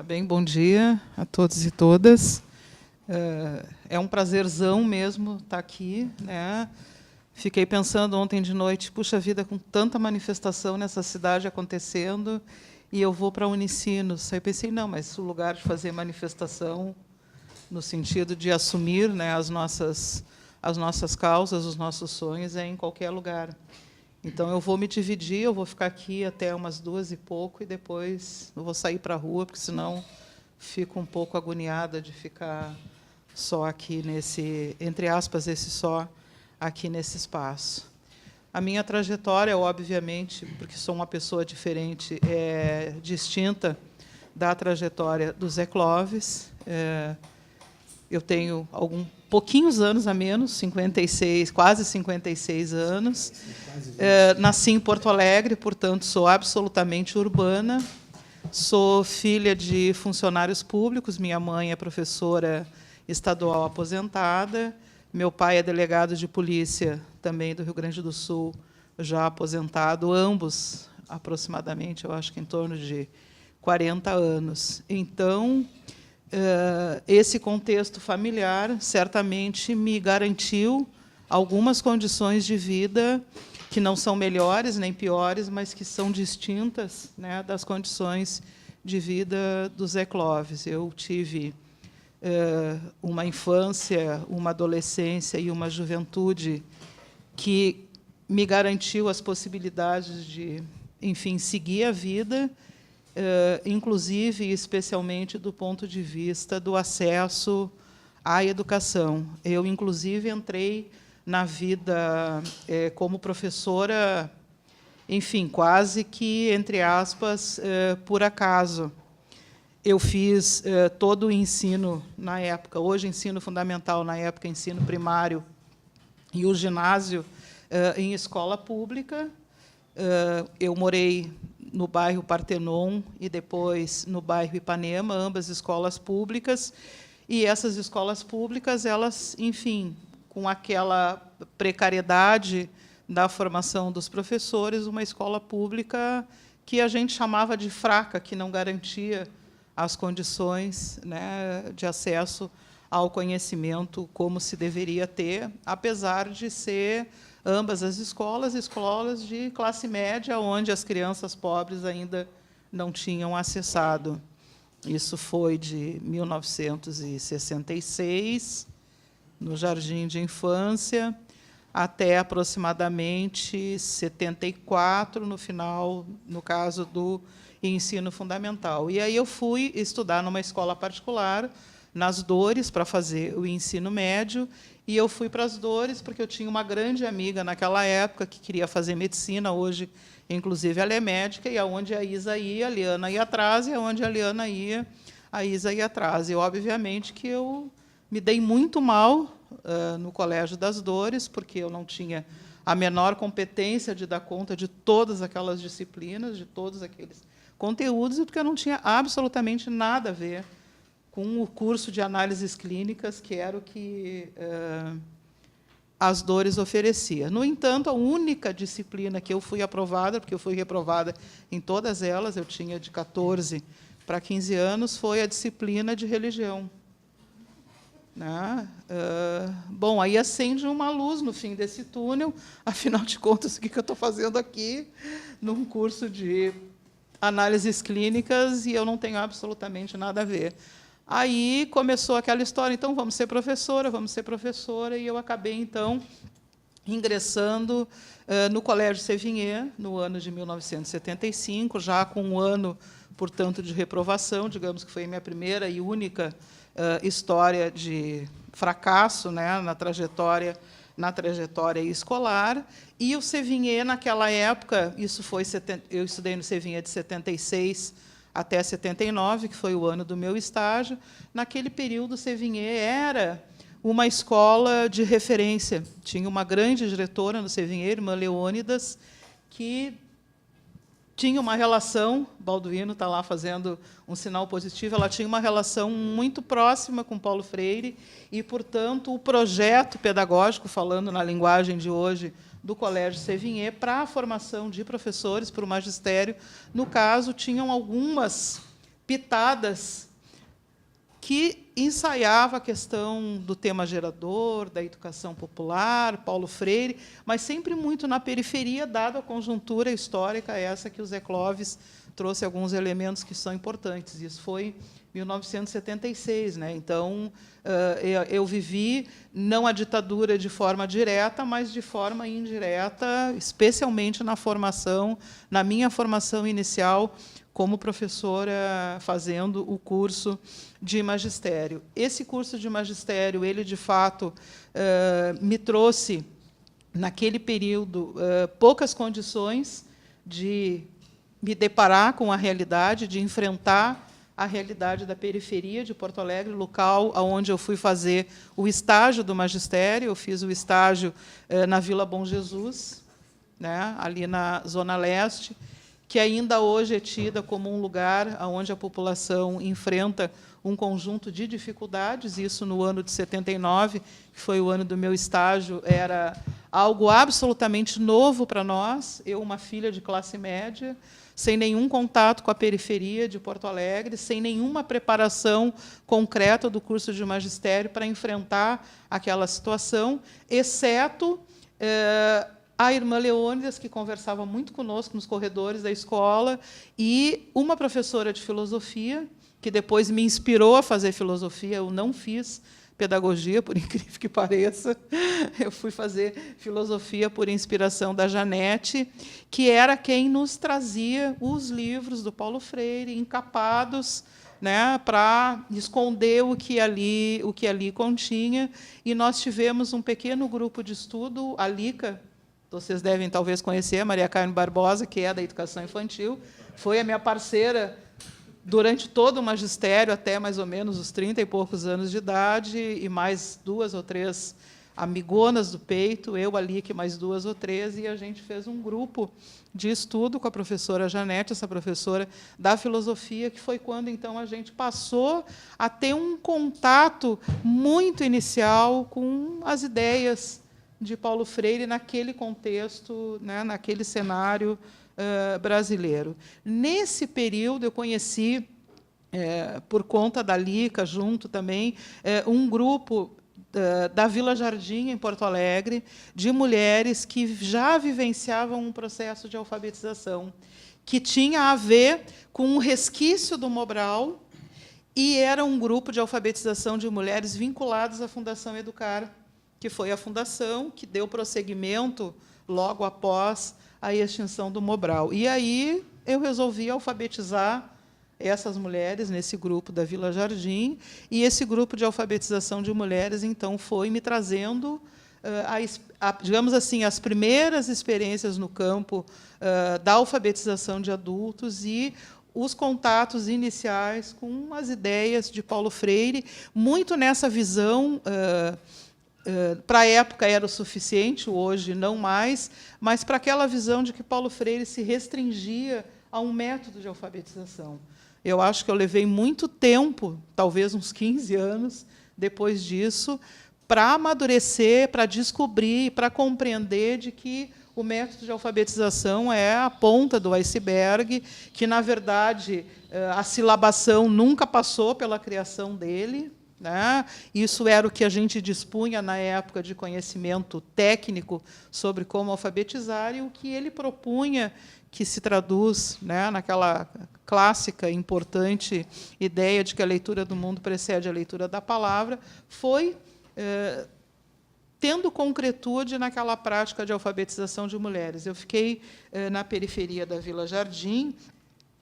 Bem, bom dia a todos e todas. É um prazerzão mesmo estar aqui, né? Fiquei pensando ontem de noite, puxa vida, com tanta manifestação nessa cidade acontecendo, e eu vou para a Unicinos. Aí pensei, não, mas o lugar de fazer manifestação, no sentido de assumir, né, as nossas causas, os nossos sonhos, é em qualquer lugar. Então, eu vou me dividir, eu vou ficar aqui até umas 2 e pouco, e depois eu vou sair para a rua, porque, senão, fico um pouco agoniada de ficar só aqui nesse, entre aspas, esse só aqui nesse espaço. A minha trajetória, obviamente, porque sou uma pessoa diferente, é distinta da trajetória do Zé Clóvis. Eu tenho pouquinhos anos a menos, 56, quase 56 anos. Nasci em Porto Alegre, portanto, sou absolutamente urbana. Sou filha de funcionários públicos. Minha mãe é professora estadual aposentada. Meu pai é delegado de polícia, também do Rio Grande do Sul, já aposentado, ambos aproximadamente, eu acho que em torno de 40 anos. Então, esse contexto familiar certamente me garantiu algumas condições de vida que não são melhores nem piores, mas que são distintas, né, das condições de vida do Zé Clóvis. Eu tive uma infância, uma adolescência e uma juventude que me garantiu as possibilidades de, enfim, seguir a vida, inclusive e especialmente do ponto de vista do acesso à educação. Eu, inclusive, entrei na vida como professora, enfim, quase que, entre aspas, por acaso. Eu fiz todo o ensino na época, hoje ensino fundamental, na época ensino primário, e o ginásio em escola pública. Eu morei no bairro Partenon e depois no bairro Ipanema, ambas escolas públicas. E essas escolas públicas, elas, enfim, com aquela precariedade da formação dos professores, uma escola pública que a gente chamava de fraca, que não garantia as condições, né, de acesso ao conhecimento como se deveria ter, apesar de ser ambas as escolas de classe média, onde as crianças pobres ainda não tinham acessado. Isso foi de 1966, no Jardim de Infância, até aproximadamente 74, no final, no caso do ensino fundamental. E aí eu fui estudar numa escola particular, nas Dores, para fazer o ensino médio, e eu fui para as Dores porque eu tinha uma grande amiga naquela época que queria fazer medicina, hoje, inclusive, ela é médica, e aonde a Isa ia, a Liana ia atrás, e aonde a Liana ia, a Isa ia atrás. E, obviamente, que eu me dei muito mal no Colégio das Dores, porque eu não tinha a menor competência de dar conta de todas aquelas disciplinas, de todos aqueles conteúdos, e porque eu não tinha absolutamente nada a ver com o curso de análises clínicas, que era o que as Dores oferecia. No entanto, a única disciplina que eu fui aprovada, porque eu fui reprovada em todas elas, eu tinha de 14 para 15 anos, foi a disciplina de religião. Né? Bom, aí acende uma luz no fim desse túnel, afinal de contas, o que eu estou fazendo aqui, num curso de análises clínicas, e eu não tenho absolutamente nada a ver. Aí começou aquela história, então, vamos ser professora, e eu acabei, então, ingressando no Colégio Sévigné, no ano de 1975, já com um ano, portanto, de reprovação, digamos que foi a minha primeira e única história de fracasso, né, na trajetória escolar. E o Sévigné, naquela época, eu estudei no Sévigné de 76 até 79, que foi o ano do meu estágio. Naquele período, o Sévigné era uma escola de referência. Tinha uma grande diretora no Sévigné, irmã Leônidas, que tinha uma relação, Balduino está lá fazendo um sinal positivo, ela tinha uma relação muito próxima com Paulo Freire, e, portanto, o projeto pedagógico, falando na linguagem de hoje, do Colégio Sévigné, para a formação de professores, para o magistério, no caso, tinham algumas pitadas que ensaiava a questão do tema gerador, da educação popular, Paulo Freire, mas sempre muito na periferia, dada a conjuntura histórica essa que o Zé Clóvis trouxe alguns elementos que são importantes. Isso foi em 1976, né? Então, eu vivi não a ditadura de forma direta, mas de forma indireta, especialmente na formação, na minha formação inicial como professora fazendo o curso de magistério. Esse curso de magistério, ele, de fato, me trouxe, naquele período, poucas condições de me deparar com a realidade, de enfrentar a realidade da periferia de Porto Alegre, local onde eu fui fazer o estágio do magistério. Eu fiz o estágio na Vila Bom Jesus, né, ali na Zona Leste, que ainda hoje é tida como um lugar onde a população enfrenta um conjunto de dificuldades. Isso, no ano de 79, que foi o ano do meu estágio, era algo absolutamente novo para nós. Eu, uma filha de classe média, sem nenhum contato com a periferia de Porto Alegre, sem nenhuma preparação concreta do curso de magistério para enfrentar aquela situação, exceto a irmã Leônidas, que conversava muito conosco nos corredores da escola, e uma professora de filosofia, que depois me inspirou a fazer filosofia. Eu não fiz pedagogia, por incrível que pareça. Eu fui fazer filosofia por inspiração da Janete, que era quem nos trazia os livros do Paulo Freire, encapados, né, para esconder o que ali continha. E nós tivemos um pequeno grupo de estudo, a Lica, vocês devem talvez conhecer, a Maria Carmen Barbosa, que é da educação infantil, foi a minha parceira durante todo o magistério, até mais ou menos os 30 e poucos anos de idade, e mais 2 ou 3 amigonas do peito, eu, ali, que mais 2 ou 3, e a gente fez um grupo de estudo com a professora Janete, essa professora da filosofia, que foi quando, então, a gente passou a ter um contato muito inicial com as ideias de Paulo Freire naquele contexto, né, naquele cenário brasileiro. Nesse período, eu conheci, por conta da Lica, junto também, um grupo da Vila Jardim, em Porto Alegre, de mulheres que já vivenciavam um processo de alfabetização, que tinha a ver com um resquício do Mobral, e era um grupo de alfabetização de mulheres vinculadas à Fundação Educar, que foi a fundação que deu prosseguimento, logo após a extinção do Mobral. E aí eu resolvi alfabetizar essas mulheres nesse grupo da Vila Jardim, e esse grupo de alfabetização de mulheres, então, foi me trazendo, digamos assim, as primeiras experiências no campo da alfabetização de adultos e os contatos iniciais com as ideias de Paulo Freire, muito nessa visão. Para a época era o suficiente, hoje não mais, mas para aquela visão de que Paulo Freire se restringia a um método de alfabetização. Eu acho que eu levei muito tempo, talvez uns 15 anos, depois disso, para amadurecer, para descobrir, para compreender de que o método de alfabetização é a ponta do iceberg, que, na verdade, a silabação nunca passou pela criação dele, né? Isso era o que a gente dispunha na época de conhecimento técnico sobre como alfabetizar, e o que ele propunha, que se traduz, né, naquela clássica, importante ideia de que a leitura do mundo precede a leitura da palavra, foi tendo concretude naquela prática de alfabetização de mulheres. Eu fiquei na periferia da Vila Jardim,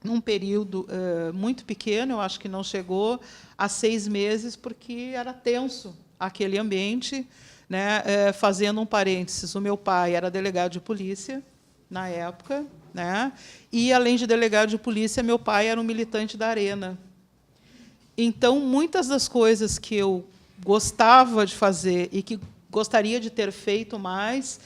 num período muito pequeno, eu acho que não chegou a 6 meses, porque era tenso aquele ambiente, né? Fazendo um parênteses, o meu pai era delegado de polícia na época, né? E, além de delegado de polícia, meu pai era um militante da Arena. Então, muitas das coisas que eu gostava de fazer e que gostaria de ter feito mais,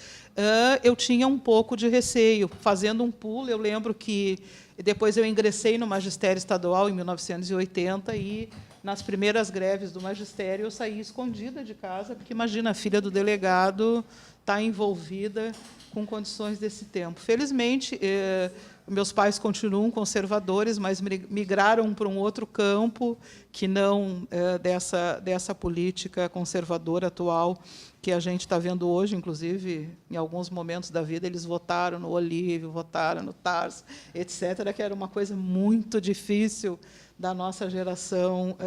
eu tinha um pouco de receio. Fazendo um pulo, eu lembro que depois eu ingressei no magistério estadual em 1980, e, nas primeiras greves do magistério, eu saí escondida de casa, porque, imagina, a filha do delegado está envolvida com condições desse tempo. Felizmente, meus pais continuam conservadores, mas migraram para um outro campo que não dessa política conservadora atual que a gente está vendo hoje. Inclusive, em alguns momentos da vida, eles votaram no Olívio, votaram no Tarso, etc., que era uma coisa muito difícil da nossa geração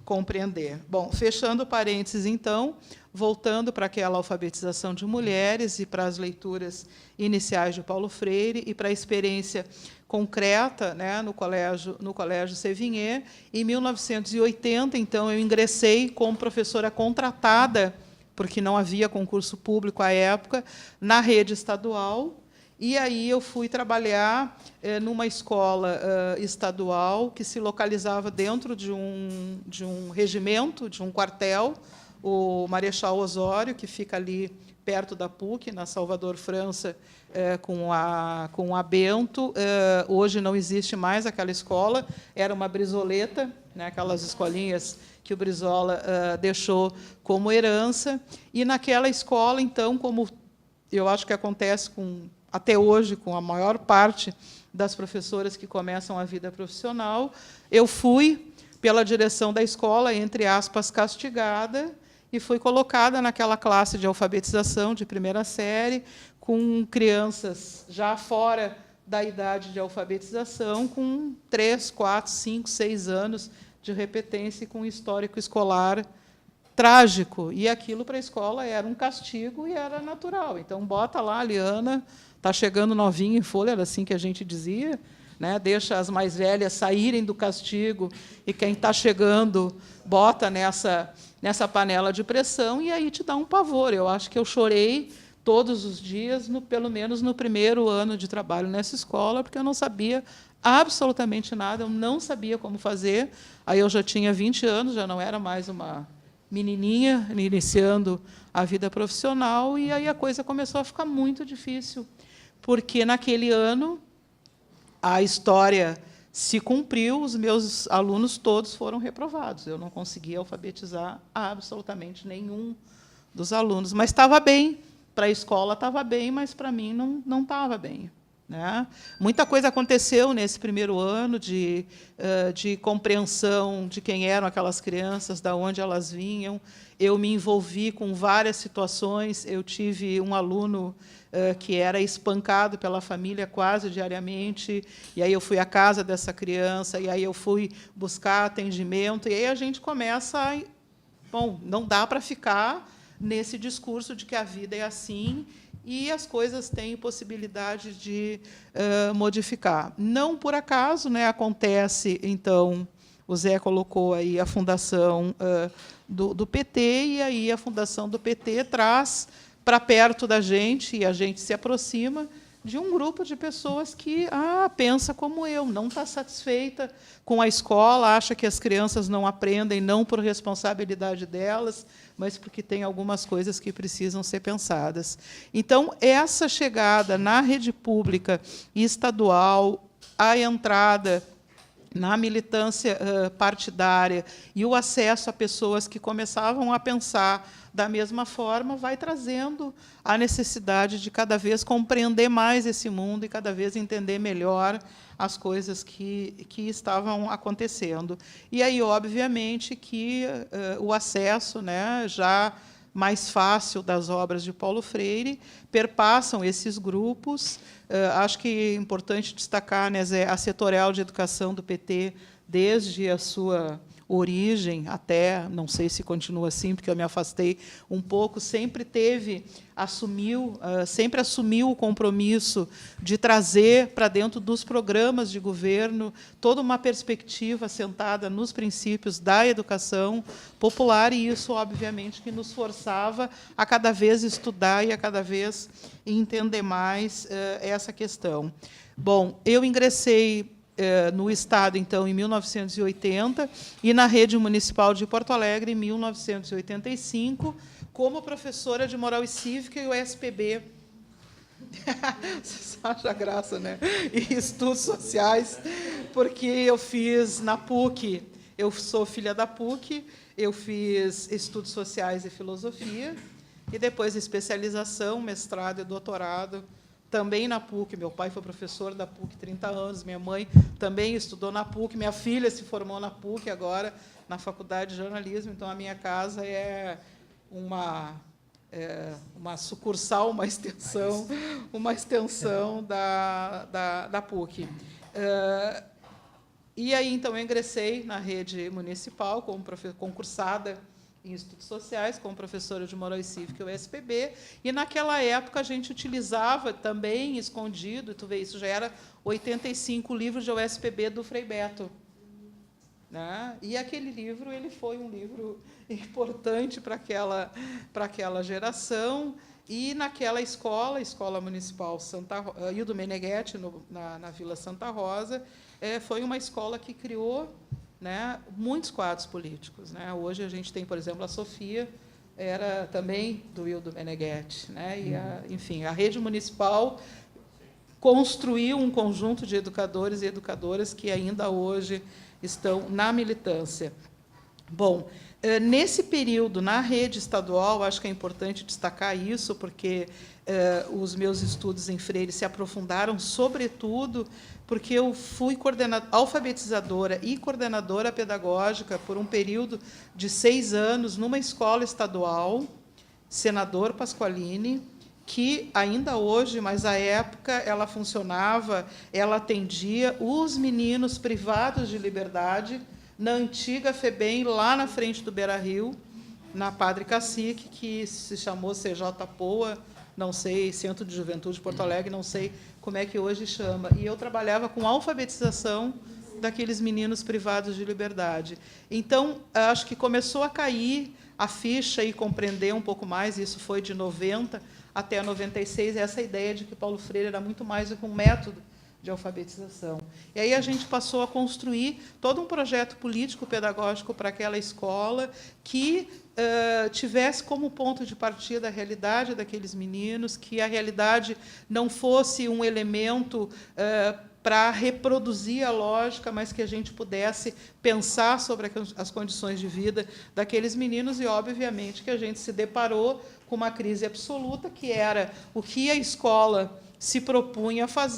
compreender. Bom, fechando parênteses, então, voltando para aquela alfabetização de mulheres e para as leituras iniciais de Paulo Freire e para a experiência concreta, né, no Colégio Sévigné. Em 1980, então, eu ingressei como professora contratada, porque não havia concurso público à época, na rede estadual. E aí eu fui trabalhar numa escola estadual que se localizava dentro de um regimento, de um quartel, o Marechal Osório, que fica ali perto da PUC, na Salvador, França, com a Bento. Hoje não existe mais aquela escola, era uma brizoleta, né, aquelas escolinhas que o Brizola deixou como herança. E, naquela escola, então, como eu acho que acontece até hoje com a maior parte das professoras que começam a vida profissional, eu fui, pela direção da escola, entre aspas, castigada, e fui colocada naquela classe de alfabetização de primeira série, com crianças já fora da idade de alfabetização, com 3, 4, 5, 6 anos de repetência e com histórico escolar trágico. E aquilo, para a escola, era um castigo e era natural. Então, bota lá, Liana, está chegando novinha em folha, era assim que a gente dizia, né? Deixa as mais velhas saírem do castigo e quem está chegando bota nessa panela de pressão, e aí te dá um pavor. Eu acho que eu chorei todos os dias, pelo menos no primeiro ano de trabalho nessa escola, porque eu não sabia absolutamente nada, eu não sabia como fazer. Aí eu já tinha 20 anos, já não era mais uma menininha iniciando a vida profissional, e aí a coisa começou a ficar muito difícil, porque, naquele ano, a história se cumpriu, os meus alunos todos foram reprovados. Eu não conseguia alfabetizar absolutamente nenhum dos alunos. Mas estava bem, para a escola estava bem, mas para mim não estava bem, né? Muita coisa aconteceu nesse primeiro ano de compreensão de quem eram aquelas crianças, de onde elas vinham. Eu me envolvi com várias situações. Eu tive um aluno que era espancado pela família quase diariamente, e aí eu fui à casa dessa criança, e aí eu fui buscar atendimento, e aí a gente começa a... Bom, não dá para ficar nesse discurso de que a vida é assim e as coisas têm possibilidade de modificar. Não por acaso, né, acontece, então, o Zé colocou aí a fundação do PT, e aí a fundação do PT traz para perto da gente, e a gente se aproxima de um grupo de pessoas que pensa como eu, não está satisfeita com a escola, acha que as crianças não aprendem, não por responsabilidade delas, mas porque tem algumas coisas que precisam ser pensadas. Então, essa chegada na rede pública e estadual, a entrada na militância partidária e o acesso a pessoas que começavam a pensar da mesma forma, vai trazendo a necessidade de cada vez compreender mais esse mundo e cada vez entender melhor as coisas que estavam acontecendo. E aí, obviamente, que o acesso, né, já mais fácil das obras de Paulo Freire perpassam esses grupos. Acho que é importante destacar, né, Zé, a setorial de educação do PT, desde a sua origem até, não sei se continua assim, porque eu me afastei um pouco, sempre assumiu o compromisso de trazer para dentro dos programas de governo toda uma perspectiva assentada nos princípios da educação popular, e isso, obviamente, que nos forçava a cada vez estudar e a cada vez entender mais essa questão. Bom, eu ingressei no Estado, então, em 1980, e na Rede Municipal de Porto Alegre, em 1985, como professora de Moral e Cívica e o SPB. Vocês acham graça, né? E Estudos Sociais, porque eu fiz na PUC, eu sou filha da PUC, eu fiz Estudos Sociais e Filosofia, e depois especialização, mestrado e doutorado também na PUC. Meu pai foi professor da PUC 30 anos, minha mãe também estudou na PUC, minha filha se formou na PUC agora, na Faculdade de Jornalismo. Então, a minha casa é uma sucursal, uma extensão da PUC. E aí, então, eu ingressei na rede municipal como concursada em estudos sociais, como professora de moral e cívica e USPB, e naquela época a gente utilizava também, escondido, tu vê, isso já era 85 livros de USPB do Frei Beto. Né? E aquele livro ele foi um livro importante para aquela geração, e naquela Escola Municipal Hildo Meneghetti, na Vila Santa Rosa, foi uma escola que criou, né, muitos quadros políticos. Né? Hoje a gente tem, por exemplo, a Sofia, era também do Hildo Meneghetti. Né? E enfim, a rede municipal construiu um conjunto de educadores e educadoras que ainda hoje estão na militância. Bom, nesse período, na rede estadual, acho que é importante destacar isso, porque os meus estudos em Freire se aprofundaram, sobretudo, porque eu fui alfabetizadora e coordenadora pedagógica por um período de 6 anos numa escola estadual, Senador Pasqualini, que ainda hoje, mas à época ela funcionava, ela atendia os meninos privados de liberdade na antiga FEBEM, lá na frente do Beira-Rio, na Padre Cacique, que se chamou CJ Poa, não sei, Centro de Juventude de Porto Alegre, não sei como é que hoje chama. E eu trabalhava com alfabetização daqueles meninos privados de liberdade. Então, acho que começou a cair a ficha e compreender um pouco mais, isso foi de 90 até 96, essa ideia de que Paulo Freire era muito mais do que um método de alfabetização. E aí a gente passou a construir todo um projeto político-pedagógico para aquela escola que tivesse como ponto de partida a realidade daqueles meninos, que a realidade não fosse um elemento para reproduzir a lógica, mas que a gente pudesse pensar sobre as condições de vida daqueles meninos, e, obviamente, que a gente se deparou com uma crise absoluta, que era o que a escola se propunha a fazer